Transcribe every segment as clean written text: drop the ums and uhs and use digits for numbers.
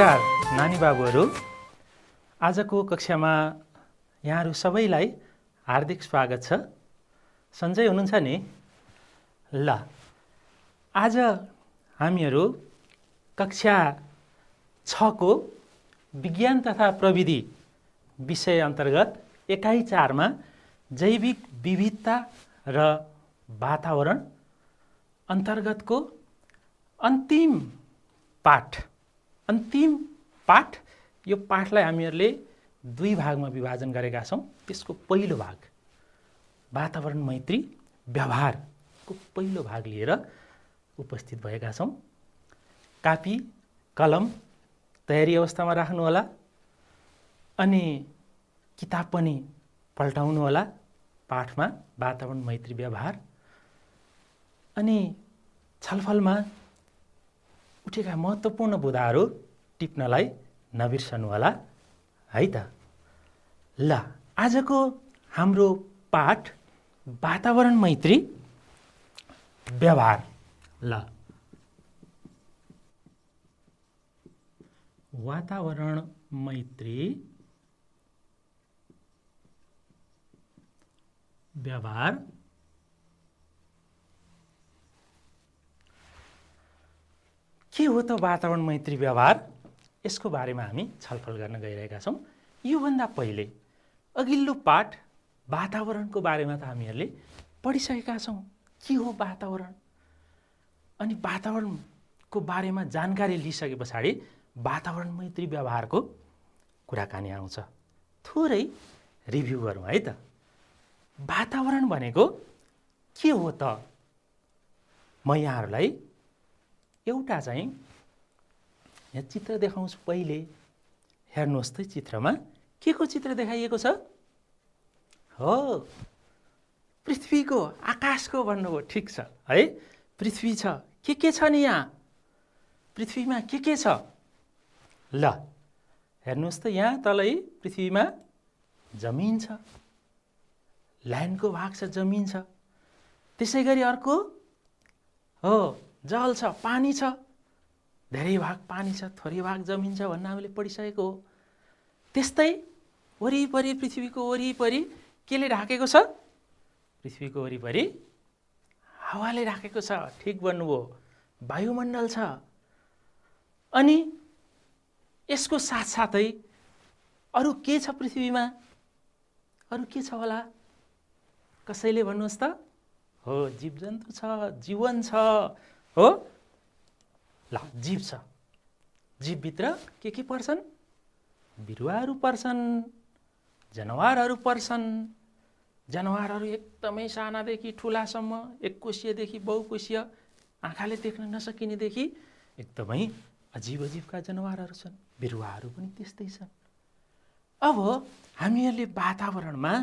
नमस्कार नानी बाबुहरू, आजको कक्षामा यहाँहरू सबैलाई हार्दिक स्वागत छ। सन्चै हुनुहुन्छ नि? ल, आज हामीहरू कक्षा 6 को विज्ञान तथा प्रविधि विषय अन्तर्गत एकाइ 4 मा जैविक विविधता र वातावरण अन्तर्गतको अन्तिम पाठ यो पाठलाई हामीहरूले 2 भागमा विभाजन गरेका छौं। त्यसको पहिलो भाग वातावरण मैत्री व्यवहारको पहिलो भाग लिएर उपस्थित भएका छौं। कापी कलम तयारी अवस्थामा राख्नु होला अनि किताब पनि पल्टाउनु होला। पाठमा वातावरण मैत्री व्यवहार अनि छलफलमा उठेका महत्त्वपूर्ण बुदाहरू टिप्नलाई नबिर्सनु होला है त। ल, आजको हाम्रो पाठ वातावरण मैत्री व्यवहार। ल, वातावरण मैत्री व्यवहार के हो त वातावरण मैत्री व्यवहार? यसको बारेमा हामी छलफल गर्न गइरहेका छौं। योभन्दा पहिले अघिल्लो पाठ वातावरणको बारेमा त हामीहरूले पढिसकेका छौं। के हो वातावरण? अनि वातावरणको बारेमा जानकारी लिइसके पछाडि वातावरण मैत्री व्यवहारको कुराकानी आउँछ। थोरै रिभ्यू गरौँ है त। वातावरण भनेको के हो त? म यहाँहरूलाई एउटा चाहिँ यहाँ चित्र देखाउँछु। पहिले हेर्नुहोस् त, चित्रमा के को चित्र देखाइएको छ? हो, पृथ्वीको, आकाशको भन्नुभयो। ठिक छ है, पृथ्वी छ। के छ नि यहाँ पृथ्वीमा? के छ? ल, हेर्नुहोस् त, यहाँ तलै पृथ्वीमा जमिन छ, ल्यान्डको भाग छ, जमिन छ। त्यसै गरी अर्को हो जल छ, पानी छ। धेरै भाग पानी छ, थोरै भाग जमिन छ भन्न हामीले पढिसकेको हो। त्यस्तै वरिपरि, पृथ्वीको वरिपरि केले ढाकेको छ? पृथ्वीको वरिपरि हावाले ढाकेको छ। ठिक भन्नुभयो, वायुमण्डल छ। अनि यसको साथसाथै अरू के छ पृथ्वीमा? अरू के छ होला? कसैले भन्नुहोस् त? हो, जीवजन्तु छ, जीवन छ। हो, ल, जीव छ। जीवभित्र के पर्छन्? बिरुवाहरू पर्छन्, जनावरहरू पर्छन्। जनावरहरू एकदमै सानादेखि ठुलासम्म, एककोषीयदेखि बहुकोषीय, आँखाले देख्न नसकिनेदेखि एकदमै अजीब अजीबका जनावरहरू छन्। बिरुवाहरू पनि त्यस्तै छन्। अब हामीहरूले वातावरणमा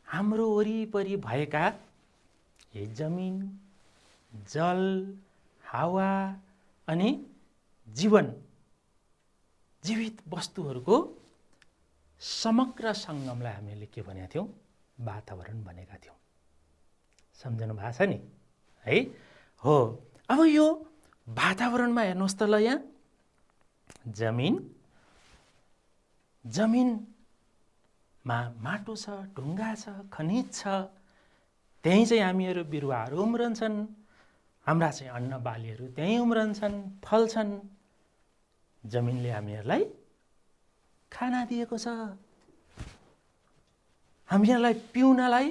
हाम्रो वरिपरि भएका यही जमिन, जल, हावा अनि जीवित वस्तुहरूको समग्र सङ्गमलाई हामीले के भनेका थियौँ? वातावरण भनेका थियौँ। सम्झनु भएको छ नि है? हो, अब यो वातावरणमा हेर्नुहोस् त, ल, यहाँ जमिनमा माटो छ, ढुङ्गा छ, खनिज छ। त्यहीँ चाहिँ हामीहरू बिरुवाहरू उम्रन्छन्। हाम्रा चाहिँ अन्न बालीहरू त्यहीँ उम्रन्छन्, फल्छन्। जमिनले हामीहरूलाई खाना दिएको छ। हामीहरूलाई पिउनलाई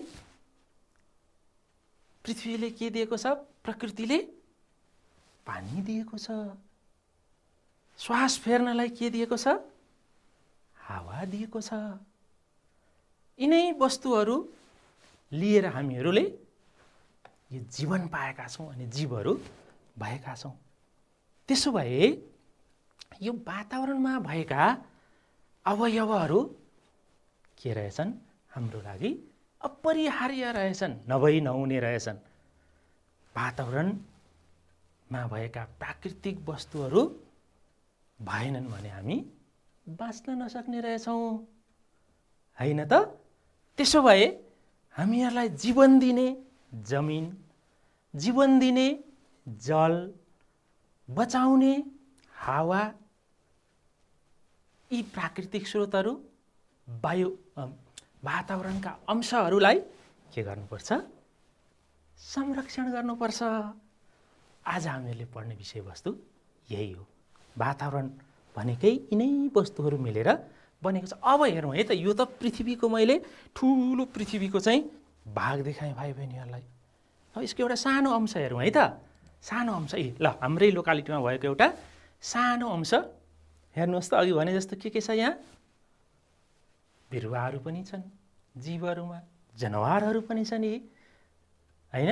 पृथ्वीले के दिएको छ? प्रकृतिले पानी दिएको छ। श्वास फेर्नलाई के दिएको छ? हावा दिएको छ। यिनै वस्तुहरू लिएर हामीहरूले यो जीवन पाएका छौँ अनि जीवहरू भएका छौँ। त्यसो भए यो वातावरणमा भएका अवयवहरू के रहेछन्? हाम्रो लागि अपरिहार्य रहेछन्, नभई नहुने रहेछन्। वातावरणमा भएका प्राकृतिक वस्तुहरू भएनन् भने हामी बाँच्न नसक्ने रहेछौँ, होइन त? त्यसो भए हामीहरूलाई जीवन दिने जमिन, जीवन दिने जल, बचाउने हावा यी प्राकृतिक स्रोतहरू वातावरणका अंशहरूलाई के गर्नुपर्छ? संरक्षण गर्नुपर्छ। आज हामीहरूले पढ्ने विषयवस्तु यही हो। वातावरण भनेकै यिनै वस्तुहरू मिलेर बनेको छ। अब हेरौँ है त, यो त पृथ्वीको मैले ठुलो पृथ्वीको चाहिँ भाग देखाएँ भाइ बहिनीहरूलाई। अब यसको एउटा सानो अंश हेरौँ है त। सानो अंश ल हाम्रै लोकालिटीमा भएको एउटा सानो अंश हेर्नुहोस् त। अघि भने जस्तो के छ यहाँ? बिरुवाहरू पनि छन्, जीवहरूमा जनावरहरू पनि छन्, यी हैन?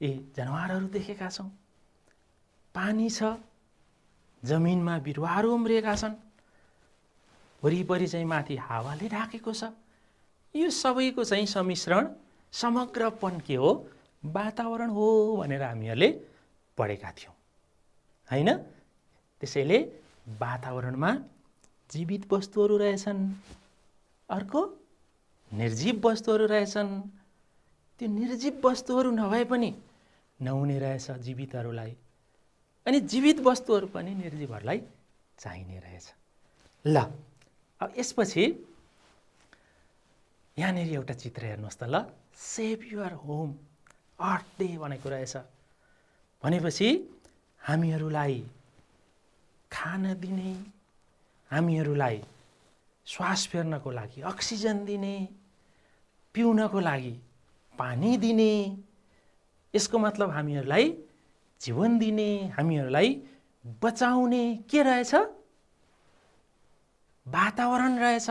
यी जनावरहरू देखेका छौँ। पानी छ, जमिनमा बिरुवाहरू उम्रिएका छन्, वरिपरि चाहिँ माथि हावाले ढाकेको छ। यो सबैको चाहिँ सम्मिश्रण समग्रपन के हो? वातावरण हो भनेर हामीहरूले पढेका थियौँ हैन? त्यसैले वातावरणमा जीवित वस्तुहरू रहेछन्, अर्को निर्जीव वस्तुहरू रहेछन्। त्यो निर्जीव वस्तुहरू नभए पनि नहुने रहेछ जीवितहरूलाई, अनि जीवित वस्तुहरू पनि निर्जीवहरूलाई चाहिने रहेछ। ल अब यसपछि यहाँनिर एउटा चित्र हेर्नुहोस् त ल। Save your home earth day भनेको रहेछ। भनेपछि हामीहरूलाई खान दिने, हामीहरूलाई श्वास फेर्नको लागि अक्सिजन दिने, पिउनको लागि पानी दिने, यसको मतलब हामीहरूलाई जीवन दिने, हामीहरूलाई बचाउने के रहेछ? वातावरण रहेछ।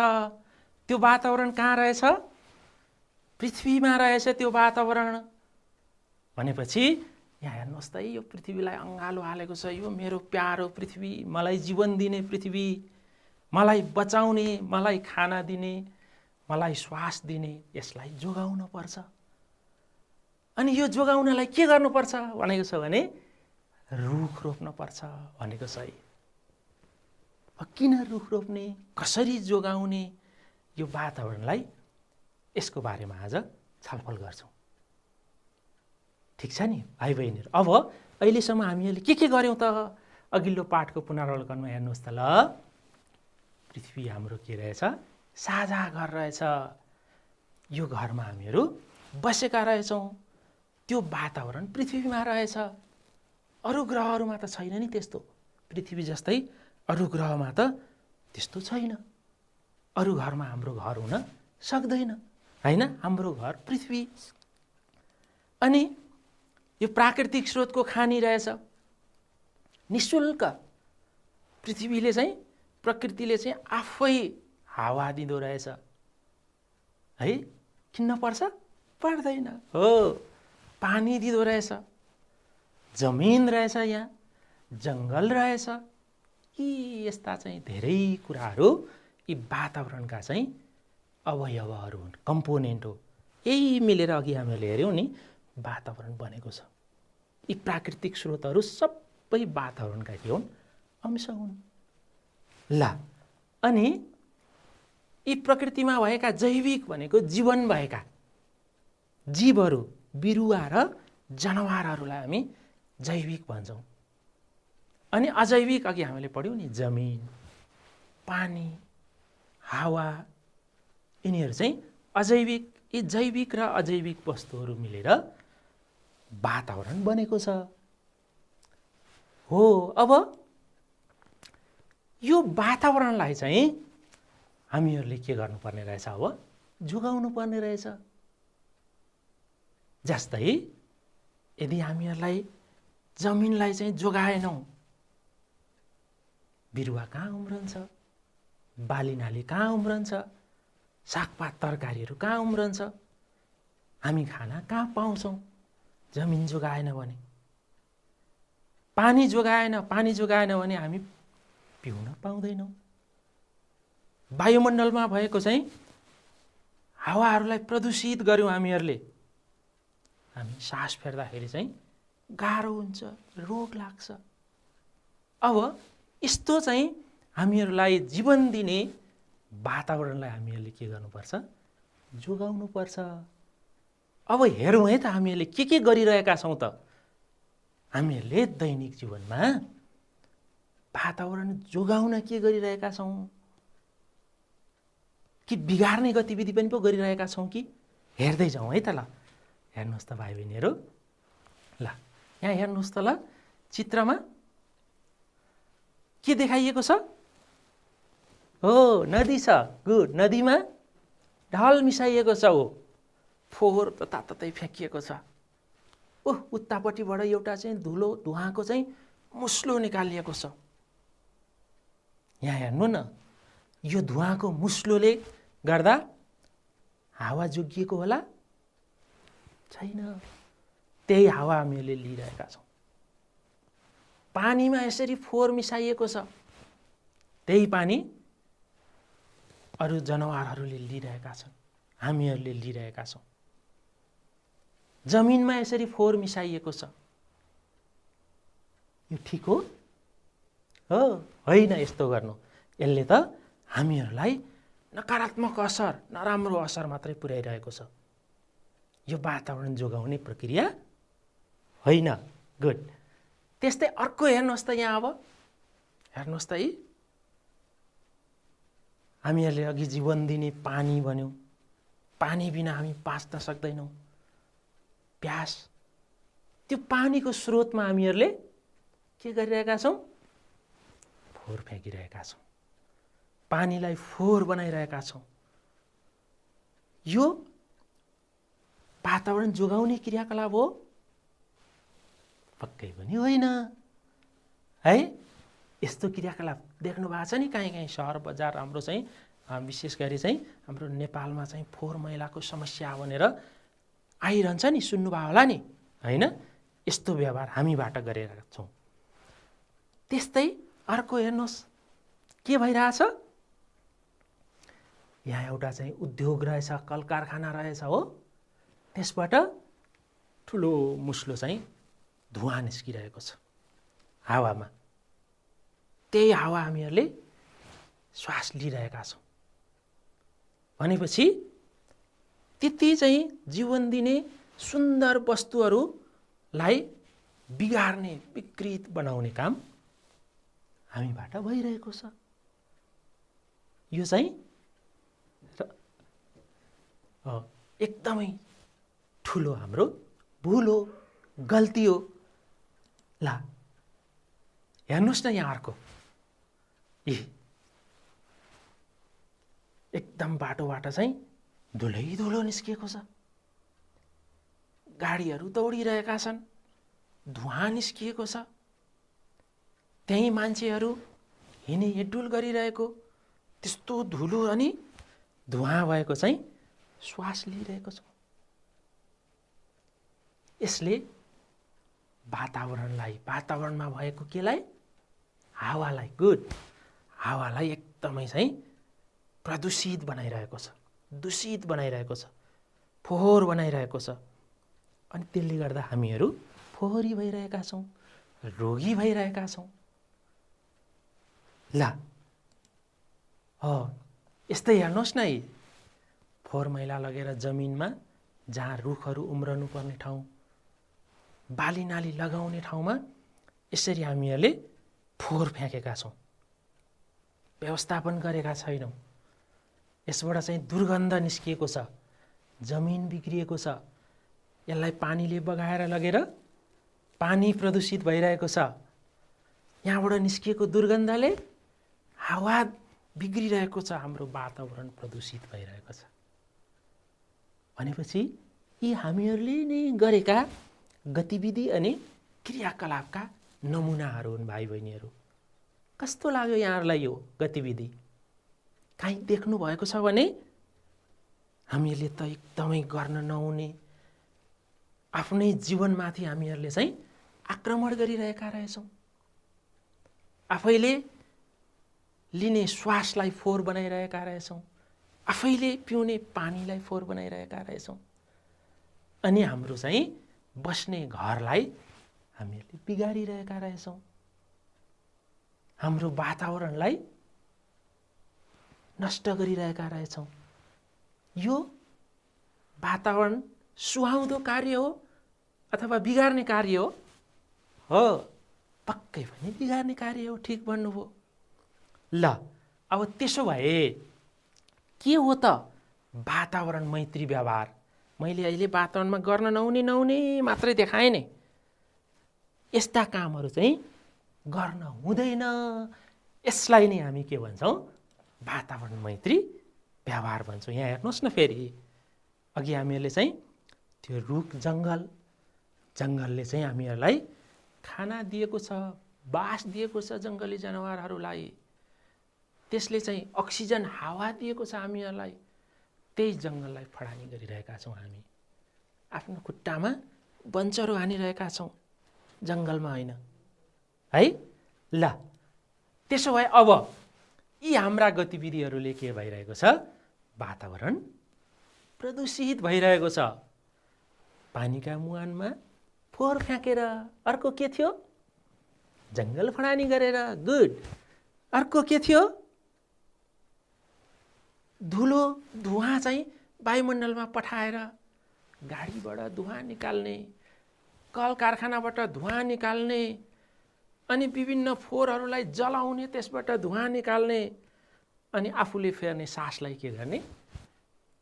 त्यो वातावरण कहाँ रहेछ? पृथ्वीमा रहेछ त्यो वातावरण। भनेपछि यहाँ हेर्नुहोस् त, यो पृथ्वीलाई अँगालो हालेको छ। यो मेरो प्यारो पृथ्वी, मलाई जीवन दिने पृथ्वी, मलाई बचाउने, मलाई खाना दिने, मलाई श्वास दिने, यसलाई जोगाउन पर्छ। अनि यो जोगाउनलाई के गर्नुपर्छ भनेको छ भने रुख रोप्न पर्छ भनेको छ। किन रुख रोप्ने, कसरी जोगाउने, यो वातावरणलाई, यसको बारेमा आज छलफल गर्छौँ। ठिक छ नि भाइ बहिनीहरू? अब अहिलेसम्म हामीहरूले के गर्यौँ त? अघिल्लो पाठको पुनरावलोकनमा हेर्नुहोस् त ल। पृथ्वी हाम्रो के रहेछ? साझा घर रहेछ। यो घरमा हामीहरू बसेका रहेछौँ। त्यो वातावरण पृथ्वीमा रहेछ। अरू ग्रहहरूमा त छैन नि त्यस्तो। पृथ्वी जस्तै अरू ग्रहमा त त्यस्तो छैन। अरू घरमा हाम्रो घर हुन सक्दैन हैन? हाम्रो घर पृथ्वी। अनि यो प्राकृतिक स्रोतको खानी रहेछ, निःशुल्क। पृथ्वीले चाहिँ, प्रकृतिले चाहिँ आफै हावा दिँदो रहेछ है। किन्न पर्छ? पर्दैन हो। पानी दिँदो रहेछ, जमिन रहेछ, यहाँ जङ्गल रहेछ। यी यस्ता चाहिँ धेरै कुराहरू यी वातावरणका चाहिँ अवयवहरू हुन्, कम्पोनेन्ट हो। यही मिलेर अघि हामीले हेऱ्यौँ नि वातावरण बनेको छ। यी प्राकृतिक स्रोतहरू सबै वातावरणका के हुन्? अंश हुन्। ल अनि यी प्रकृतिमा भएका जैविक भनेको जीवन भएका जीवहरू, बिरुवा र जनावरहरूलाई हामी जैविक भन्छौँ। अनि अजैविक अघि हामीले पढ्यौँ नि, जमिन, पानी, हावा, यिनीहरू चाहिँ अजैविक। यी जैविक र अजैविक वस्तुहरू मिलेर वातावरण बनेको छ हो। अब यो वातावरणलाई चाहिँ हामीहरूले के गर्नुपर्ने रहेछ? अब जोगाउनु पर्ने रहेछ। जस्तै यदि हामीहरूलाई जमिनलाई चाहिँ जोगाएनौँ, बिरुवा कहाँ उम्रन्छ? बालीनाली कहाँ उम्रन्छ? सागपात तरकारीहरू कहाँ उम्रन्छ? हामी खाना कहाँ पाउँछौँ? जमिन जोगाएन भने। पानी जोगाएन भने हामी पिउन पाउँदैनौँ। वायुमण्डलमा भएको चाहिँ हावाहरूलाई प्रदूषित गर्यौँ हामीहरूले, हामी सास फेर्दाखेरि चाहिँ गाह्रो हुन्छ, रोग लाग्छ। अब यस्तो चाहिँ हामीहरूलाई जीवन दिने वातावरणलाई हामीहरूले के गर्नुपर्छ? जोगाउनुपर्छ। अब हेरौँ है त हामीहरूले के गरिरहेका छौँ त? हामीहरूले दैनिक जीवनमा वातावरण जोगाउन के गरिरहेका छौँ? कि बिगार्ने गतिविधि पनि पो गरिरहेका छौँ कि हेर्दै जाउँ है त। ल हेर्नुहोस् त भाइ बहिनीहरू, ल यहाँ हेर्नुहोस् त, ल चित्रमा के देखाइएको छ? हो, नदी छ। गुड, नदीमा ढल मिसाइएको छ। हो, फोहोर त ताततै फ्याँकिएको छ। ओह, उतापट्टिबाट एउटा चाहिँ धुवाँको चाहिँ मुस्लो निकालिएको छ। यहाँ हेर्नु न, यो धुवाँको मुस्लोले गर्दा हावा जोगिएको होला? छैन। त्यही हावा हामीले लिइरहेका छौँ। पानीमा यसरी फोहोर मिसाइएको छ, त्यही पानी अरू जनावरहरूले लिइरहेका छन्, हामीहरूले लिइरहेका छौँ। जमिनमा यसरी फोहोर मिसाइएको छ, यो ठिक हो? होइन यस्तो गर्नु। यसले त हामीहरूलाई नकारात्मक असर, नराम्रो असर मात्रै पुर्याइरहेको छ। यो वातावरण जोगाउने प्रक्रिया होइन। गुड। त्यस्तै अर्को हेर्नुहोस् त, यहाँ अब हेर्नुहोस् त, यी हामीहरूले अघि जीवन दिने पानी भन्यौँ। पानी बिना हामी बाँच्न सक्दैनौँ। प्यास, त्यो पानीको स्रोतमा हामीहरूले के गरिरहेका छौँ? फोहोर फ्याँकिरहेका छौँ, पानीलाई फोहोर बनाइरहेका छौँ। यो वातावरण जोगाउने क्रियाकलाप हो? पक्कै पनि होइन है। यस्तो क्रियाकलाप देख्नु भएको छ नि कहीँ कहीँ सहर बजार हाम्रो चाहिँ, विशेष गरी चाहिँ हाम्रो नेपालमा चाहिँ फोहोर मैलाको समस्या भनेर आइरहन्छ नि, सुन्नुभयो होला नि, होइन? यस्तो व्यवहार हामीबाट गरेका छौँ। त्यस्तै अर्को हेर्नुहोस् के भइरहेछ? यहाँ एउटा चाहिँ उद्योग रहेछ, कल कारखाना रहेछ। हो, त्यसबाट ठुलो मुस्लो चाहिँ धुवाँ निस्किरहेको छ हावामा। त्यही हावा हामीहरूले श्वास लिइरहेका छौँ। भनेपछि त्यति चाहिँ जीवन दिने सुन्दर वस्तुहरूलाई बिगार्ने, विकृत बनाउने काम हामीबाट भइरहेको छ। यो चाहिँ एकदमै ठुलो हाम्रो भुल हो, गल्ती हो। ल हेर्नुहोस् न, यहाँ अर्को एकदम बाटोबाट चाहिँ धुलै धुलो निस्किएको छ। गाडीहरू दौडिरहेका छन्, धुवाँ निस्किएको छ। त्यही मान्छेहरू हिँडी हिँडुल गरिरहेको, त्यस्तो धुलो अनि धुवाँ भएको चाहिँ श्वास लिइरहेको छ। यसले वातावरणलाई, वातावरणमा भएको केलाई, हावालाई, गुड, हावालाई एकदमै चाहिँ प्रदूषित बनाइरहेको छ, दूषित बनाइरहेको छ, फोहोर बनाइरहेको छ। अनि त्यसले गर्दा हामीहरू फोहोरी भइरहेका छौँ, रोगी भइरहेका छौँ। ल यस्तै हेर्नुहोस् न, यी फोहोर मैला लगेर जमिनमा, जहाँ रुखहरू उम्रनु पर्ने ठाउँ, बाली नाली लगाउने ठाउँमा यसरी हामीहरूले फोहोर फ्याँकेका छौँ, व्यवस्थापन गरेका छैनौँ। यसबाट चाहिँ दुर्गन्ध निस्किएको छ, जमिन बिग्रिएको छ। यसलाई पानीले बगाएर लगेर पानी प्रदूषित भइरहेको छ। यहाँबाट निस्किएको दुर्गन्धले हावा बिग्रिरहेको छ, हाम्रो वातावरण प्रदूषित भइरहेको छ। भनेपछि यी हामीहरूले नै गरेका गतिविधि अनि क्रियाकलापका नमुनाहरू हुन् भाइ बहिनीहरू। कस्तो लाग्यो यहाँहरूलाई यो गतिविधि? काहीँ देख्नु भएको छ भने हामीहरूले त एकदमै गर्न नहुने आफ्नै जीवनमाथि हामीहरूले चाहिँ आक्रमण गरिरहेका रहेछौँ। आफैले लिने श्वासलाई फोहोर बनाइरहेका रहेछौँ, आफैले पिउने पानीलाई फोहोर बनाइरहेका रहेछौँ। अनि हाम्रो चाहिँ बस्ने घरलाई हामीहरूले बिगारिरहेका रहेछौँ, हाम्रो वातावरणलाई नष्ट गरिरहेका रहेछौँ। यो वातावरण सुहाउँदो कार्य हो अथवा बिगार्ने कार्य हो? हो, पक्कै पनि बिगार्ने कार्य हो। ठिक भन्नुभयो। ल अब त्यसो भए के हो त वातावरण मैत्री व्यवहार? मैले अहिले वातावरणमा गर्न नहुने मात्रै देखाएँ नि। यस्ता कामहरू चाहिँ गर्न हुँदैन। यसलाई नै हामी के भन्छौँ? वातावरण मैत्री व्यवहार भन्छौँ। यहाँ हेर्नुहोस् न, फेरि अघि हामीहरूले चाहिँ त्यो रुख जङ्गलले चाहिँ हामीहरूलाई खाना दिएको छ, बास दिएको छ जङ्गली जनावरहरूलाई। त्यसले चाहिँ अक्सिजन हावा दिएको छ हामीहरूलाई। त्यही जङ्गललाई फडानी गरिरहेका छौँ हामी। आफ्नो खुट्टामा बन्चरो हानिरहेका छौँ, जङ्गलमा होइन है। ल त्यसो भए अब यी हाम्रा गतिविधिहरूले के भइरहेको छ? वातावरण प्रदूषित भइरहेको छ। पानीका मुहानमा फोहोर फ्याँकेर, अर्को के थियो? जङ्गल फडानी गरेर। गुड। अर्को के थियो? धुवाँ चाहिँ वायुमण्डलमा पठाएर गाडीबाट धुवाँ निकाल्ने, कल कारखानाबाट धुवाँ निकाल्ने, अनि विभिन्न फोहोरहरूलाई जलाउने, त्यसबाट धुवाँ निकाल्ने, अनि आफूले फेर्ने सासलाई के गर्ने?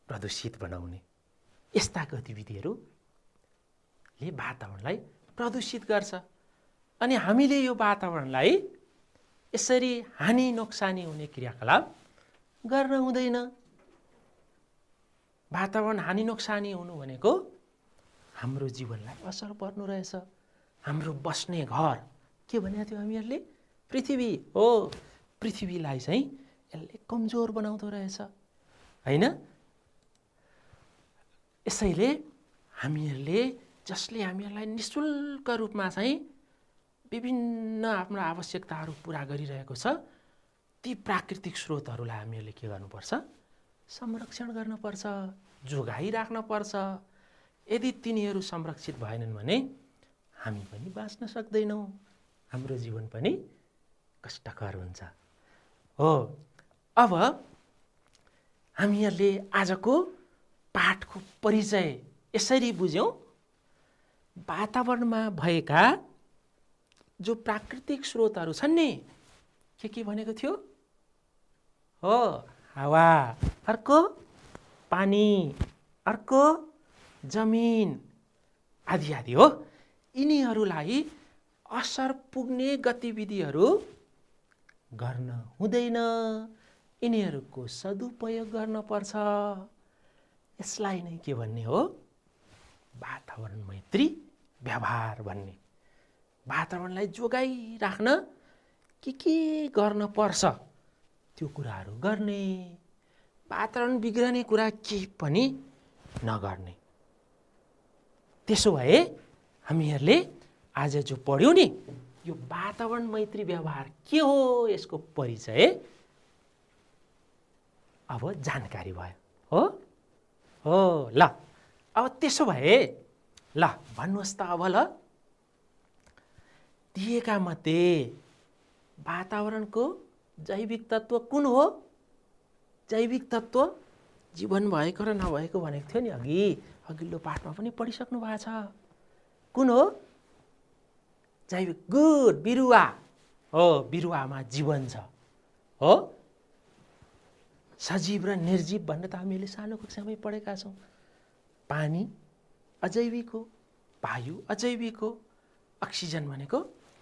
प्रदूषित बनाउने। यस्ता गतिविधिहरूले वातावरणलाई प्रदूषित गर्छ। अनि हामीले यो वातावरणलाई यसरी हानि नोक्सानी हुने क्रियाकलाप गर्न हुँदैन। वातावरण हानि नोक्सानी हुनु भनेको हाम्रो जीवनलाई असर पर्नु रहेछ। हाम्रो बस्ने घर के भनेको थियो हामीहरूले? पृथ्वी हो। पृथ्वीलाई चाहिँ यसले कमजोर बनाउँदो रहेछ होइन? यसैले हामीहरूले, जसले हामीहरूलाई निःशुल्क रूपमा चाहिँ विभिन्न आफ्ना आवश्यकताहरू पुरा गरिरहेको छ, ती प्राकृतिक स्रोतहरूलाई हामीहरूले के गर्नुपर्छ? संरक्षण गर्नुपर्छ, जोगाइराख्नुपर्छ। यदि तिनीहरू संरक्षित भएनन् भने हामी पनि बाँच्न सक्दैनौँ, हाम्रो जीवन पनि कष्टकर हुन्छ। हो, अब हामीहरूले आजको पाठको परिचय यसरी बुझ्यौँ। वातावरणमा भएका जो प्राकृतिक स्रोतहरू छन् नि, के भनेको थियो? हो, हावा, अर्को पानी, अर्को जमिन आदि आदि हो। यिनीहरूलाई असर पुग्ने गतिविधिहरू गर्न हुँदैन। यिनीहरूको सदुपयोग गर्न पर्छ। यसलाई नै के भन्ने हो? वातावरण मैत्री व्यवहार भन्ने। वातावरणलाई जोगाइराख्न के गर्न पर्छ त्यो कुराहरू गर्ने, वातावरण बिग्रने कुरा केही पनि नगर्ने। त्यसो भए हामीहरूले आज जो पढ्यौँ नि, यो वातावरण मैत्री व्यवहार के हो, यसको परिचय अब जानकारी भयो। हो ल, अब त्यसो भए ल भन्नुहोस् त, अब ल दिएका मध्ये वातावरणको जैविक तत्त्व कुन हो? जैविक तत्त्व जीवन भएको र नभएको भनेको थियो नि अघिल्लो पाठमा पनि पढिसक्नु भएको छ। कुन हो? जैविक। गुड। बिरुवा हो। बिरुवामा जीवन छ। हो, सजीव र निर्जीव भन्ने त हामीले सानो कक्षामै पढेका छौँ। पानी अजैविक हो, वायु अजैविक हो, अक्सिजन भनेको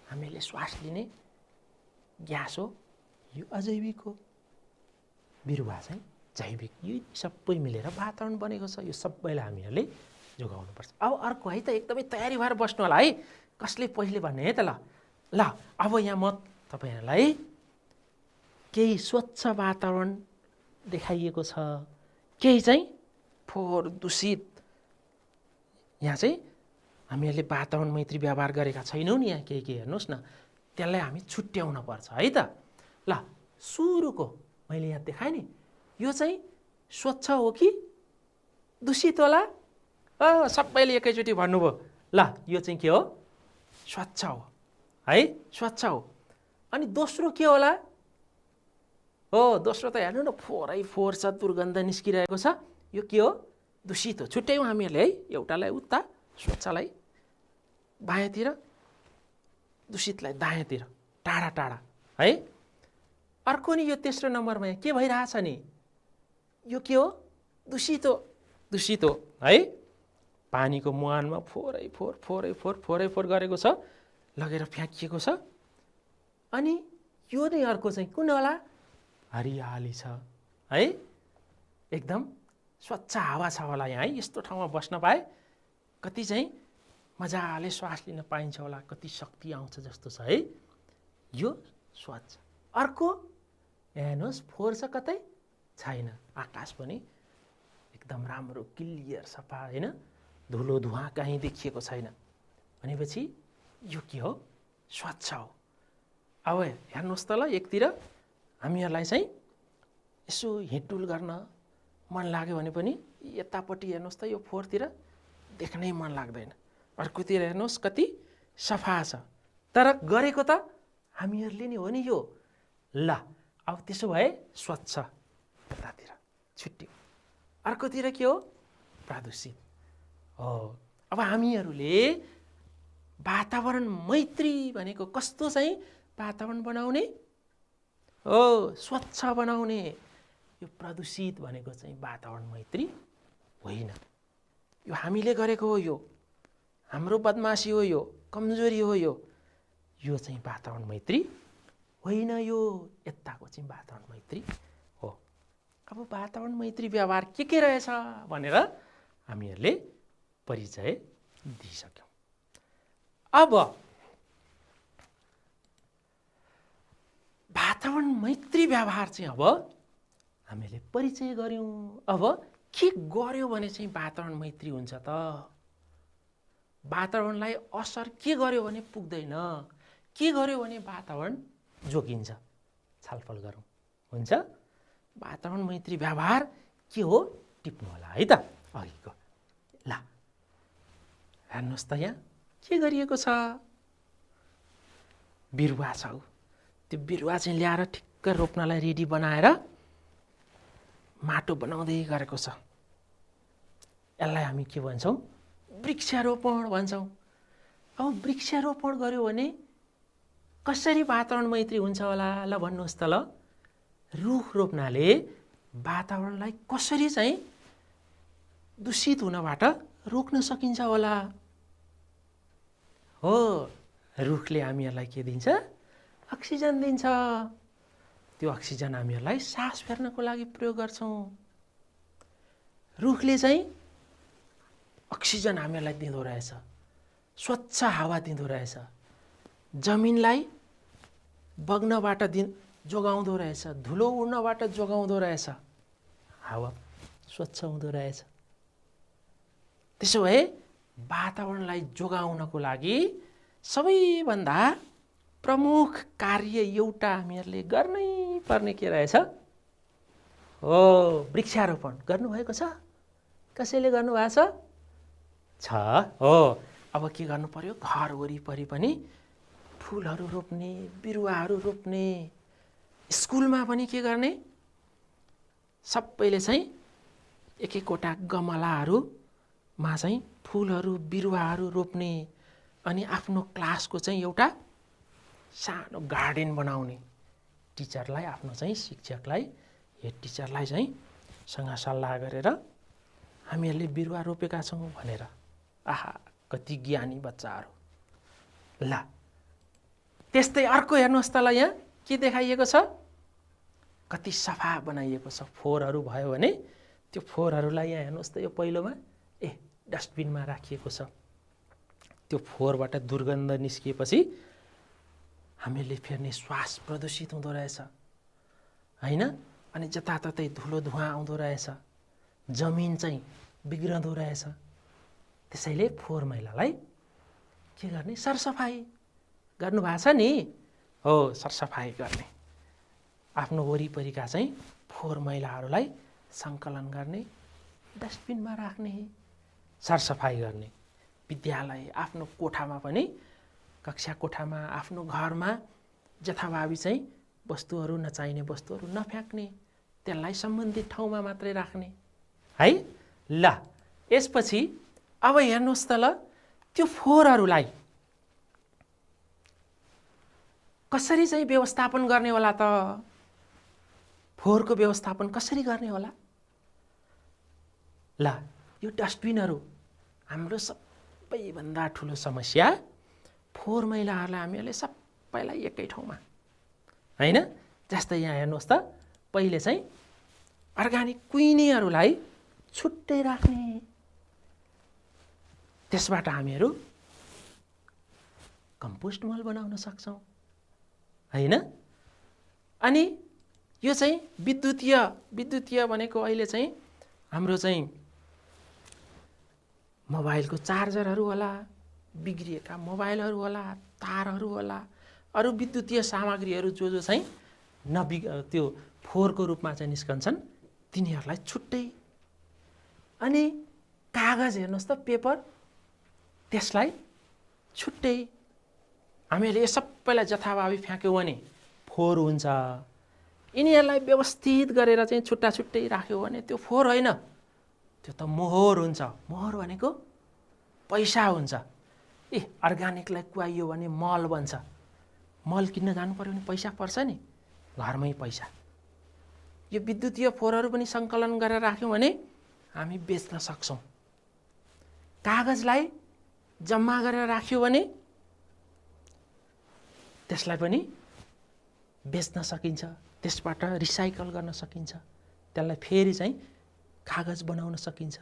हामीले श्वास लिने ग्यास हो, यो अजैविक हो। बिरुवा चाहिँ जैविक। यो सबै मिलेर वातावरण बनेको छ। यो सबैलाई हामीहरूले जोगाउनुपर्छ। अब अर्को है त, एकदमै तयारी भएर बस्नु होला है। कसले पहिले भन्ने है त? ल अब यहाँ म तपाईँहरूलाई केही स्वच्छ वातावरण देखाइएको छ, केही चाहिँ फोहोर दूषित। यहाँ चाहिँ हामीहरूले वातावरण मैत्री व्यवहार गरेका छैनौँ नि। यहाँ केही हेर्नुहोस् न, त्यसलाई हामी छुट्याउन पर्छ है त। ल सुरुको मैले यहाँ देखाएँ नि, यो चाहिँ स्वच्छ हो कि दूषित होला? सबैले एकैचोटि भन्नुभयो। ल यो चाहिँ के हो? स्वच्छ हो है, स्वच्छ हो। अनि दोस्रो के होला? हो, दोस्रो त हेर्नु न, फोहोर छ, दुर्गन्ध निस्किरहेको छ। यो के हो? दूषित हो। छुट्यायौँ हामीहरूले है। एउटालाई उता, स्वच्छलाई बायाँतिर, दूषितलाई दायाँतिर, टाढा है। अर्को नि यो तेस्रो नम्बरमा के भइरहेछ नि? यो के हो? दूषित हो, दूषित हो है। पानीको मुहानमा फोरै फोर गरेको छ, लगेर फ्याँकिएको छ। अनि यो नै अर्को चाहिँ कुन होला? हरियाली छ है, एकदम स्वच्छ हावा छ होला यहाँ है। यस्तो ठाउँमा बस्न पाए कति चाहिँ मजाले श्वास लिन पाइन्छ होला, कति शक्ति आउँछ जस्तो छ है। यो स्वच्छ। अर्को यहाँ हेर्नुहोस्, फोहोर छ कतै छैन, आकाश पनि एकदम राम्रो क्लियर सफा होइन, धुलो धुवा कहीँ देखिएको छैन। भनेपछि यो के हो? स्वच्छ हो। अब हेर्नुहोस् त ल, एकतिर हामीहरूलाई चाहिँ यसो हिँडडुल गर्न मन लाग्यो भने पनि यतापट्टि हेर्नुहोस् त, यो फोहोरतिर देख्नै मन लाग्दैन। अर्कोतिर हेर्नुहोस् कति सफा छ, तर गरेको त हामीहरूले नै हो नि यो। ल अब त्यसो भए स्वच्छ यतातिर छुट्यो, अर्कोतिर के हो? प्रदूषित हो। अब हामीहरूले वातावरण मैत्री भनेको कस्तो चाहिँ वातावरण बनाउने हो? स्वच्छ बनाउने। यो प्रदूषित भनेको चाहिँ वातावरण मैत्री होइन, यो हामीले गरेको हो, यो हाम्रो बदमासी हो, यो कमजोरी हो, यो चाहिँ वातावरण मैत्री होइन। यो यताको चाहिँ वातावरण मैत्री हो। अब वातावरण मैत्री व्यवहार के रहेछ भनेर हामीहरूले परिचय दिइसक्यौँ। अब वातावरण मैत्री व्यवहार चाहिँ अब हामीले परिचय गर्यौँ। अब के गर्यो भने चाहिँ वातावरण मैत्री हुन्छ त? वातावरणलाई असर के गर्यो भने पुग्दैन, के गर्यो भने वातावरण जोगिन्छ, छलफल गरौँ। हुन्छ? वातावरण मैत्री व्यवहार के हो? टिप्नु होला है त अघिको। ल हेर्नुहोस् त यहाँ के गरिएको छ? बिरुवा छ, त्यो बिरुवा चाहिँ ल्याएर ठिक्क रोप्नलाई रेडी बनाएर माटो बनाउँदै गरेको छ। यसलाई हामी के भन्छौँ? वृक्षारोपण भन्छौँ। अब वृक्षारोपण गर्यो भने कसरी वातावरण मैत्री हुन्छ होला? ल भन्नुहोस् त ल। रुख रोप्नाले वातावरणलाई कसरी चाहिँ दूषित हुनबाट रोक्न सकिन्छ होला? हो, रुखले हामीहरूलाई के दिन्छ? अक्सिजन दिन्छ। त्यो अक्सिजन हामीहरूलाई सास फेर्नको लागि प्रयोग गर्छौँ। रुखले चाहिँ अक्सिजन हामीहरूलाई दिँदो रहेछ, स्वच्छ हावा दिँदो रहेछ, जमिनलाई बग्नबाट जोगाउँदो रहेछ, धुलो उड्नबाट जोगाउँदो रहेछ, हावा स्वच्छ हुँदो रहेछ। त्यसो भए वातावरणलाई जोगाउनको लागि सबैभन्दा प्रमुख कार्य एउटा हामीहरूले गर्नै पर्ने के रहेछ? हो, वृक्षारोपण गर्नुभएको छ? कसैले गर्नुभएको छ? हो। अब के गर्नु पर्यो? घर वरिपरि पनि फुलहरू रोप्ने, बिरुवाहरू रोप्ने। स्कुलमा पनि के गर्ने? सबैले चाहिँ एक एकवटा गमलाहरूमा चाहिँ फुलहरू बिरुवाहरू रोप्ने, अनि आफ्नो क्लासको चाहिँ एउटा सानो गार्डन बनाउने। टिचरलाई, आफ्नो चाहिँ शिक्षकलाई, हेड टिचरलाई चाहिँ सँग सल्लाह गरेर हामीहरूले बिरुवा रोपेका छौँ भनेर। आहा, कति ज्ञानी बच्चाहरू। ल त्यस्तै अर्को हेर्नुहोस् त ल, यहाँ के देखाइएको छ? कति सफा बनाइएको छ। फोहोरहरू भयो भने त्यो फोहोरहरूलाई यहाँ हेर्नुहोस् त, यो पहिलोमा डस्टबिनमा राखिएको छ। त्यो फोहोरबाट दुर्गन्ध निस्किएपछि हामीले फेर्ने श्वास प्रदूषित हुँदो रहेछ होइन, अनि जताततै धुलो धुवा आउँदो रहेछ, जमिन चाहिँ बिग्रँदो रहेछ। त्यसैले फोहोर मैलालाई के गर्ने? सरसफाइ गर्नुभएको छ नि? हो, सरसफाइ गर्ने। आफ्नो वरिपरिका चाहिँ फोहोर मैलाहरूलाई सङ्कलन गर्ने, डस्टबिनमा राख्ने, सरसफाइ गर्ने। विद्यालय, आफ्नो कोठामा पनि, कक्षा कोठामा, आफ्नो घरमा जथाभावी चाहिँ वस्तुहरू, नचाहिने वस्तुहरू नफ्याँक्ने, त्यसलाई सम्बन्धित ठाउँमा मात्रै राख्ने है। ल यसपछि अब हेर्नुहोस् त ल, त्यो फोहोरहरूलाई कसरी चाहिँ व्यवस्थापन गर्ने होला त? फोहोरको व्यवस्थापन कसरी गर्ने होला? ल यो डस्टबिनहरू हाम्रो सबैभन्दा ठुलो समस्या फोहोर मैलाहरूलाई हामीहरूले सबैलाई एकै ठाउँमा हैन। जस्तै यहाँ हेर्नुहोस् त, पहिले चाहिँ अर्गानिक कुइनेहरूलाई छुट्टै राख्ने, त्यसबाट हामीहरू कम्पोस्ट मल बनाउन सक्छौँ हैन। अनि यो चाहिँ विद्युतीय भनेको अहिले चाहिँ हाम्रो चाहिँ मोबाइलको चार्जरहरू होला, बिग्रिएका मोबाइलहरू होला, तारहरू होला, अरू विद्युतीय सामग्रीहरू जो चाहिँ त्यो फोहोरको रूपमा चाहिँ निस्कन्छन् तिनीहरूलाई छुट्टै। अनि कागज हेर्नुहोस् त, पेपर, त्यसलाई छुट्टै। हामीले यो सबैलाई जथाभावी फ्याँक्यौँ भने फोहोर हुन्छ। यिनीहरूलाई व्यवस्थित गरेर चाहिँ छुट्टा छुट्टै राख्यो भने त्यो फोहोर होइन, त्यो त मोहर हुन्छ। मोहर भनेको पैसा हुन्छ। अर्गानिकलाई कुहाइयो भने मल बन्छ। मल किन्न जानु पर्यो भने पैसा पर्छ नि, घरमै पैसा। यो विद्युतीय फोहोरहरू पनि सङ्कलन गरेर राख्यौँ भने हामी बेच्न सक्छौँ। कागजलाई जम्मा गरेर राख्यो भने त्यसलाई पनि बेच्न सकिन्छ, त्यसबाट रिसाइकल गर्न सकिन्छ, त्यसलाई फेरि चाहिँ कागज बनाउन सकिन्छ।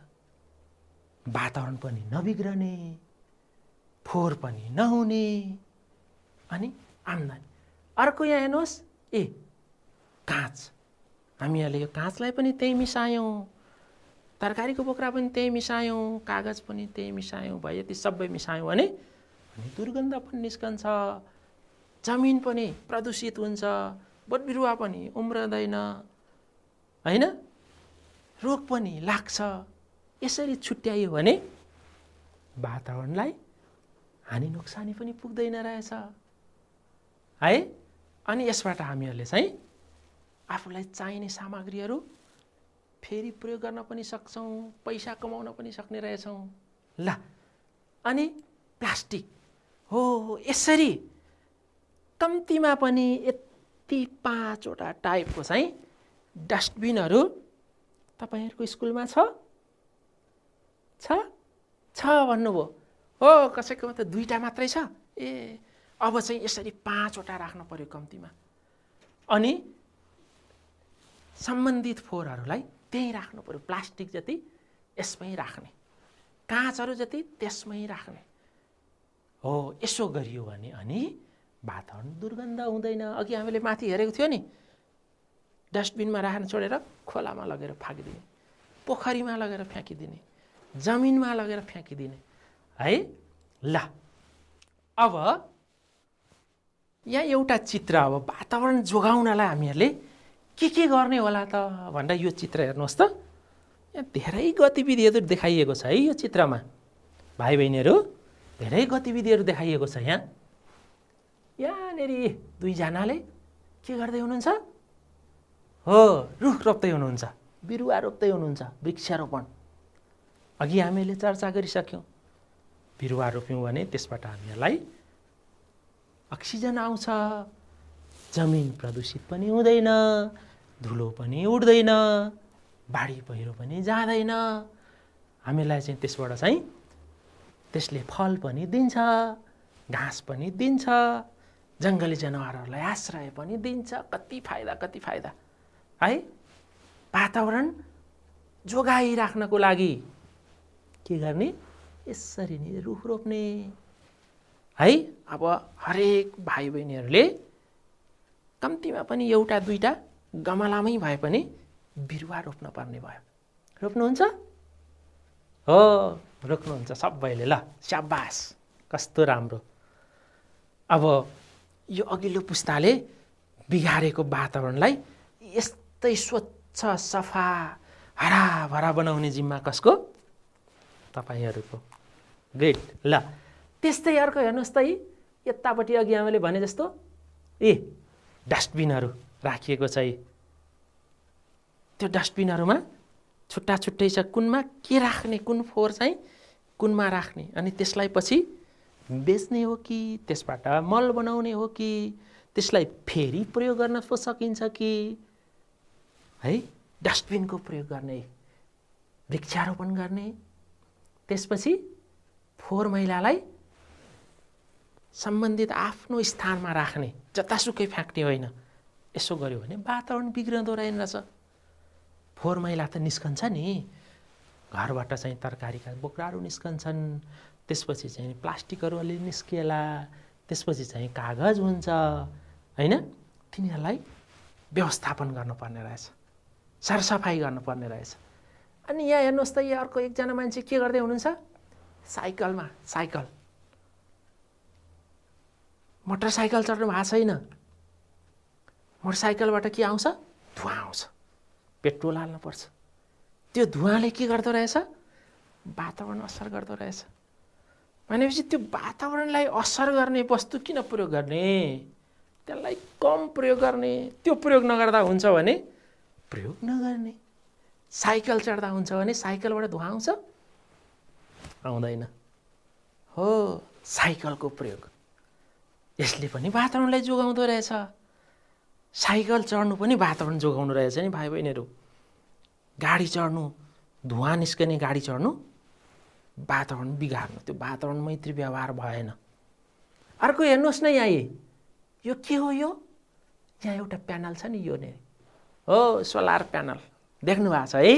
वातावरण पनि नबिग्रने, फोहोर पनि नहुने, अनि आम्दानी। अर्को यहाँ हेर्नुहोस्, काँच। हामीहरूले यो काँचलाई पनि त्यही मिसायौँ, तरकारीको बोक्रा पनि त्यही मिसायौँ, कागज पनि त्यही मिसायौँ। भयो यति सबै मिसायौँ भने अनि दुर्गन्ध पनि निस्कन्छ, जमिन पनि प्रदूषित हुन्छ, बोट बिरुवा पनि उम्रदैन हैन, रोग पनि लाग्छ। यसरी छुट्याइयो भने वातावरणलाई हानि नोक्सानी पनि पुग्दैन रहेछ है। अनि यसबाट हामीहरूले चाहिँ आफूलाई चाहिने सामग्रीहरू फेरि प्रयोग गर्न पनि सक्छौँ, पैसा कमाउन पनि सक्ने रहेछौँ। ल, अनि प्लास्टिक हो, यसरी कम्तीमा पनि यति 5 वटा टाइपको चाहिँ डस्टबिनहरू तपाईहरुको स्कुलमा छ भन्नुभयो हो, कसैकोमा त 2टा मात्रै छ। अब चाहिँ यसरी 5 वटा राख्नु पर्यो कम्तीमा। अनि सम्बन्धित फोहोरहरूलाई त्यही राख्नु पर्यो। प्लास्टिक जति यसमै राख्ने, काँचहरू जति त्यसमै राख्ने हो। यसो गरियो भने अनि वातावरण दुर्गन्ध हुँदैन। अघि हामीले माथि हेरेको थियो नि, डस्टबिनमा राख्न छोडेर खोलामा लगेर फ्याँकिदिने, पोखरीमा लगेर फ्याँकिदिने, जमिनमा लगेर फ्याँकिदिने है। ल, अब यहाँ एउटा चित्र, अब वातावरण जोगाउनलाई हामीहरूले के गर्ने होला त भनेर यो चित्र हेर्नुहोस् त। यहाँ धेरै गतिविधिहरू देखाइएको छ है यो चित्रमा। भाइ बहिनीहरू, धेरै गतिविधिहरू देखाइएको छ। यहाँनेरि 2 जनाले के गर्दै हुनुहुन्छ? हो, रुख रोप्दै हुनुहुन्छ, बिरुवा रोप्दै हुनुहुन्छ, वृक्षारोपण। अघि हामीले चर्चा गरिसक्यौँ, बिरुवा रोप्यौँ भने त्यसबाट हामीलाई अक्सिजन आउँछ, जमिन प्रदूषित पनि हुँदैन, धुलो पनि उड्दैन, बाढी पहिरो पनि जाँदैन। हामीलाई चाहिँ त्यसबाट चाहिँ त्यसले फल पनि दिन्छ, घाँस पनि दिन्छ, जङ्गली जनावरहरूलाई आश्रय पनि दिन्छ। कति फाइदा है। वातावरण जोगाइराख्नको लागि के गर्ने? यसरी नै रुख रोप्ने है। अब हरेक भाइ बहिनीहरूले कम्तीमा पनि 1-2टा गमलामै भए पनि बिरुवा रोप्न पर्ने भयो। रोप्नुहुन्छ? हो, रोप्नुहुन्छ सबैले। ल, शाबास, कस्तो राम्रो। अब यो अघिल्लो पुस्ताले बिगारेको वातावरणलाई यस्तै स्वच्छ, सफा, हराभरा बनाउने जिम्मा कसको? तपाईहरुको। ग्रेट। ल, त्यस्तै अर्को हेर्नुहोस् त, यतापट्टि अघि हामीले भने जस्तो डस्टबिनहरू राखिएको छ। त्यो डस्टबिनहरूमा छुट्टा छुट्टै छ, कुनमा के राख्ने, कुन फोहोर चाहिँ कुनमा राख्ने, अनि त्यसलाई पछि बेच्ने हो कि त्यसबाट मल बनाउने हो कि त्यसलाई फेरि प्रयोग गर्न सकिन्छ कि है। डस्टबिनको प्रयोग गर्ने वृक्षारोपण गर्ने, त्यसपछि फोहोर मैलालाई सम्बन्धित आफ्नो स्थानमा राख्ने, जतासुकै फ्याँक्ने होइन। यसो गर्यो भने वातावरण बिग्रँदो रहेनछ। फोहोर मैला त निस्कन्छ नि, घरबाट चाहिँ तरकारीका बोक्राहरू निस्कन्छन्, त्यसपछि चाहिँ प्लास्टिकहरू अलि निस्किएला, त्यसपछि चाहिँ कागज हुन्छ होइन। तिनीहरूलाई व्यवस्थापन गर्नुपर्ने रहेछ, सरसफाइ गर्नुपर्ने रहेछ। अनि यहाँ हेर्नुहोस् त, यहाँ अर्को एकजना मान्छे के गर्दै हुनुहुन्छ, साइकल मोटरसाइकल चढ्नु भएको छैन। मोटरसाइकलबाट के आउँछ, धुवा आउँछ, पेट्रोल हाल्नुपर्छ। त्यो धुवाले के गर्दो रहेछ, वातावरण असर गर्दो रहेछ। भनेपछि त्यो वातावरणलाई असर गर्ने वस्तु किन प्रयोग गर्ने, त्यसलाई कम प्रयोग गर्ने। त्यो प्रयोग नगर्दा हुन्छ भने प्रयोग नगर्ने। साइकल चढ्दा हुन्छ भने साइकलबाट धुवा आउँछ, आउँदैन। हो, साइकलको प्रयोग यसले पनि वातावरणलाई जोगाउँदो रहेछ। साइकल चढ्नु पनि वातावरण जोगाउनु रहेछ नि भाइ बहिनीहरू। गाडी चढ्नु, धुवा निस्कने गाडी चढ्नु वातावरण बिगार्नु, त्यो वातावरण मैत्री व्यवहार भएन। अर्को हेर्नुहोस् न, यहाँ यो के हो, यो यहाँ एउटा प्यानल छ नि, यो नै हो सोलर प्यानल, देख्नु भएको छ है।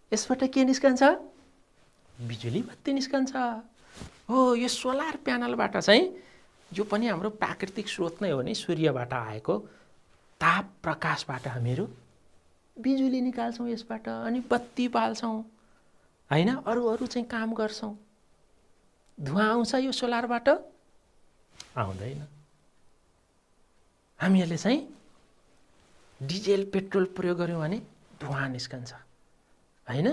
यसबाट के निस्कन्छ, बिजुली बत्ती निस्कन्छ। हो, यो सोलर प्यानलबाट चाहिँ, यो पनि हाम्रो प्राकृतिक स्रोत नै हो नि, सूर्यबाट आएको ताप प्रकाशबाट हामीहरू बिजुली निकाल्छौँ यसबाट, अनि बत्ती बाल्छौँ होइन, अरू चाहिँ काम गर्छौँ। धुवा आउँछ यो सोलरबाट, आउँदैन। हामीहरूले चाहिँ डिजेल पेट्रोल प्रयोग गऱ्यौँ भने धुवा निस्कन्छ होइन।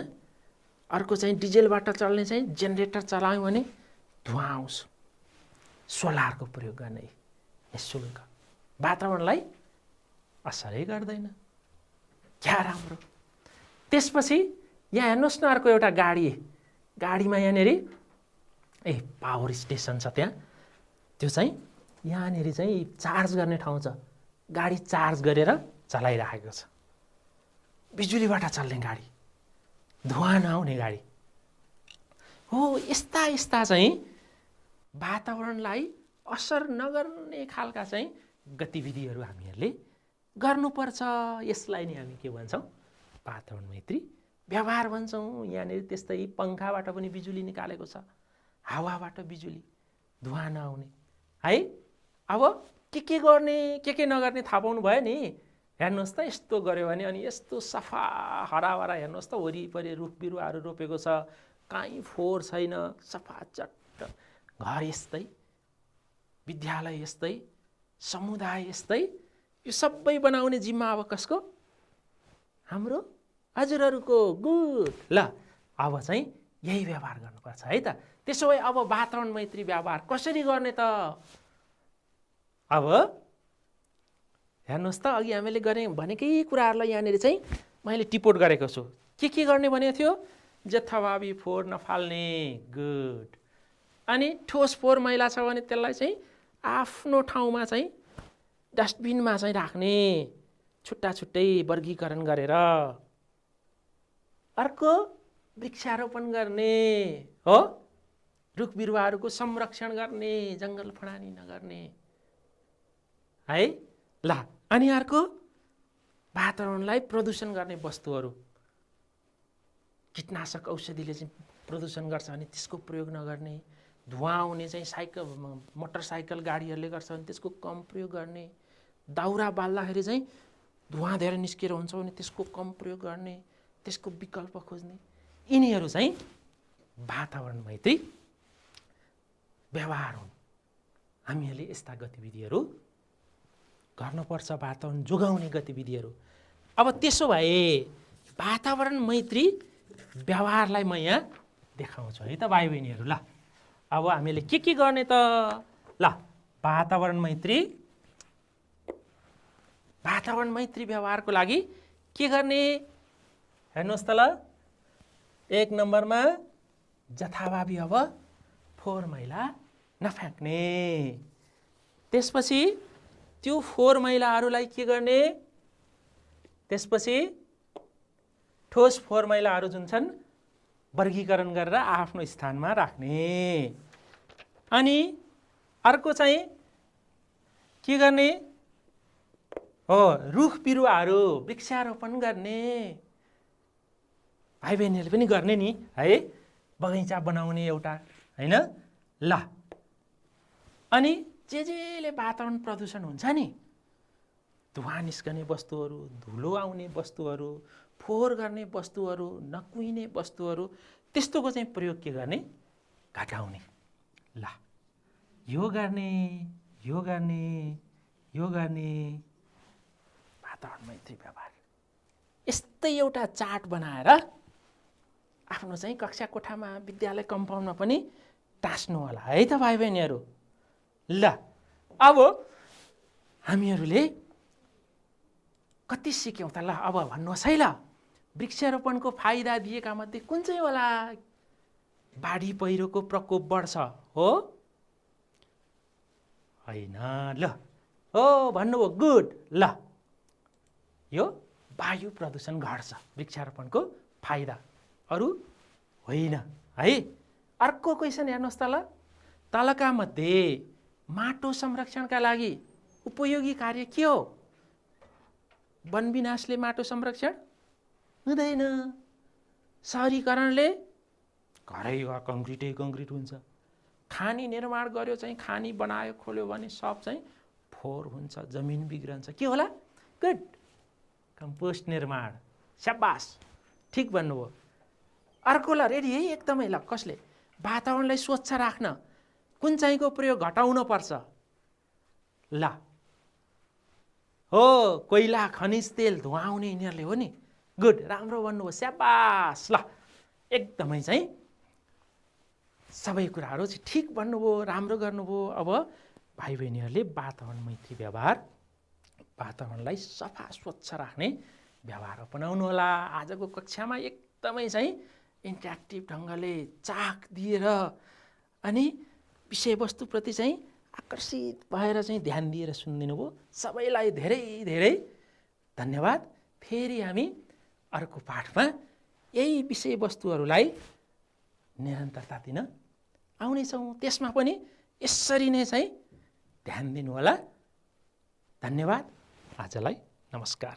अर्को चाहिँ डिजेलबाट चल्ने चाहिँ जेनेरेटर चलायौँ भने धुवा आउँछ। सोलरको प्रयोग गर्ने निःशुल्क, वातावरणलाई असरै गर्दैन। क्या राम्रो। त्यसपछि यहाँ हेर्नुहोस् न, अर्को एउटा गाडीमा यहाँनिर पावर स्टेसन छ। त्यहाँ त्यो चाहिँ यहाँनिर चाहिँ चार्ज गर्ने ठाउँ छ। गाडी चार्ज गरेर चलाइरहेको छ, बिजुलीबाट चल्ने गाडी, धुवा नआउने गाडी हो। यस्ता चाहिँ वातावरणलाई असर नगर्ने खालका चाहिँ गतिविधिहरू हामीहरूले गर्नुपर्छ। यसलाई नै हामी के भन्छौँ, वातावरण मैत्री व्यवहार भन्छौँ। यहाँनिर त्यस्तै पङ्खाबाट पनि बिजुली निकालेको छ, हावाबाट बिजुली, धुवा नआउने है। अब के गर्ने के नगर्ने थाहा पाउनु भयो नि। हेर्नुहोस् त, यस्तो गऱ्यो भने अनि यस्तो सफा हराभरा, हेर्नुहोस् त वरिपरि रुख बिरुवाहरू रोपेको छ, काहीँ फोहोर छैन, सफा चट्ट। घर यस्तै, विद्यालय यस्तै, समुदाय यस्तै। यो सबै बनाउने जिम्मा अब कसको, हाम्रो हजुरहरूको। गुड। ल, अब चाहिँ यही व्यवहार गर्नुपर्छ है त। त्यसो भए अब वातावरण मैत्री व्यवहार कसरी गर्ने त। अब हेर्नुहोस् त, अघि हामीले भनेकै कुराहरूलाई यहाँनिर चाहिँ मैले टिपोट गरेको छु। के गर्ने भनेको थियो, जथाभावी फोहोर नफाल्ने। गुड। अनि ठोस फोहोर मैला छ भने त्यसलाई चाहिँ आफ्नो ठाउँमा चाहिँ डस्टबिनमा चाहिँ राख्ने, छुट्टा छुट्टै वर्गीकरण गरेर। अर्को वृक्षारोपण गर्ने हो, रुख बिरुवाहरूको संरक्षण गर्ने, जङ्गल फडानी नगर्ने है। ल, अनि अर्को वातावरणलाई प्रदूषण गर्ने वस्तुहरू, कीटनाशक औषधिले चाहिँ प्रदूषण गर्छ भने त्यसको प्रयोग नगर्ने। धुवा आउने चाहिँ मोटरसाइकल गाडीहरूले गर्छ भने त्यसको कम प्रयोग गर्ने। दाउरा बाल्दाखेरि चाहिँ धुवा धेरै निस्केर हुन्छ भने त्यसको कम प्रयोग गर्ने, त्यसको विकल्प खोज्ने। यिनीहरू चाहिँ वातावरण मैत्री व्यवहार हुन्। हामीहरूले यस्ता गतिविधिहरू गर्नुपर्छ, वातावरण जोगाउने गतिविधिहरू। अब त्यसो भए वातावरण मैत्री व्यवहारलाई म यहाँ देखाउँछु है त भाइ बहिनीहरू। ल, अब हामीले के गर्ने त। ल, वातावरण मैत्री व्यवहारको लागि के गर्ने, हेर्नुहोस् त। ल, 1 नम्बरमा जथाभावी अब फोहोर मैला नफ्याँक्ने। त्यसपछि त्यो फोहोर मैलाहरूलाई के गर्ने, त्यसपछि ठोस फोहोर मैलाहरू जुन छन् वर्गीकरण गरेर आफ्नो स्थानमा राख्ने। अनि अर्को चाहिँ के गर्ने हो, रुख बिरुवाहरू वृक्षारोपण गर्ने। भाइ बहिनीहरूले पनि गर्ने नि है, बगैँचा बनाउने एउटा हैन ल। अनि जेले वातावरण प्रदूषण हुन्छ नि, धुवा निस्कने वस्तुहरू, धुलो आउने वस्तुहरू, फोहोर गर्ने वस्तुहरू, नकुहिने वस्तुहरू, त्यस्तोको चाहिँ प्रयोग के गर्ने, घटाउने। ल यो गर्ने यो गर्ने यो गर्ने, वातावरण मैत्री व्यवहार। यस्तै एउटा चार्ट बनाएर आफ्नो चाहिँ कक्षा कोठामा, विद्यालय कम्पाउन्डमा पनि टाँस्नु होला है त भाइ बहिनीहरू। ल अब हामीहरूले कति सिक्यौँ त, ल अब भन्नुहोस् है। ल वृक्षारोपणको फाइदा दिएका मध्ये कुन चाहिँ होला? बाढी पहिरोको प्रकोप बढ्छ हो होइन? ल हो भन्नुभयो, गुड। ल यो वायु प्रदूषण घट्छ, वृक्षारोपणको फाइदा, अरू होइन है। अर्को क्वेसन हेर्नुहोस् त। ल तलका मध्ये माटो संरक्षणका लागि उपयोगी कार्य के हो? वन विनाशले माटो संरक्षण हुँदैन, सहरीकरणले घरै कङ्क्रिटै कङ्क्रिट हुन्छ, खानी निर्माण गर्यो चाहिँ, खानी बनायो खोल्यो भने सब चाहिँ फोहोर हुन्छ, जमिन बिग्रन्छ। के होला? गुड, कम्पोस्ट निर्माण। स्याबास, ठिक भन्नुभयो। अर्को ल रेडी है एकदमै। ल कसले? वातावरणलाई स्वच्छ राख्न कुन चाहिँको प्रयोग घटाउन पर्छ? ल हो कोइला, खनिज तेल, धुवा आउने यिनीहरूले हो नि। गुड, राम्रो भन्नुभयो, स्याबास। ल एकदमै चाहिँ सबै कुराहरू चाहिँ ठिक भन्नुभयो, राम्रो गर्नुभयो। अब भाइ बहिनीहरूले वातावरण मैत्री व्यवहार, वातावरणलाई सफा स्वच्छ राख्ने व्यवहार अपनाउनु होला। आजको कक्षामा एकदमै चाहिँ इन्ट्र्याक्टिभ ढङ्गले चाख दिएर अनि विषयवस्तुप्रति चाहिँ आकर्षित भएर चाहिँ ध्यान दिएर सुनिदिनु भयो। सबैलाई धेरै धेरै धन्यवाद। फेरि हामी अर्को पाठमा यही विषयवस्तुहरूलाई निरन्तरता दिन आउनेछौँ। त्यसमा पनि यसरी नै चाहिँ ध्यान दिनु होला। धन्यवाद। आजलाई नमस्कार।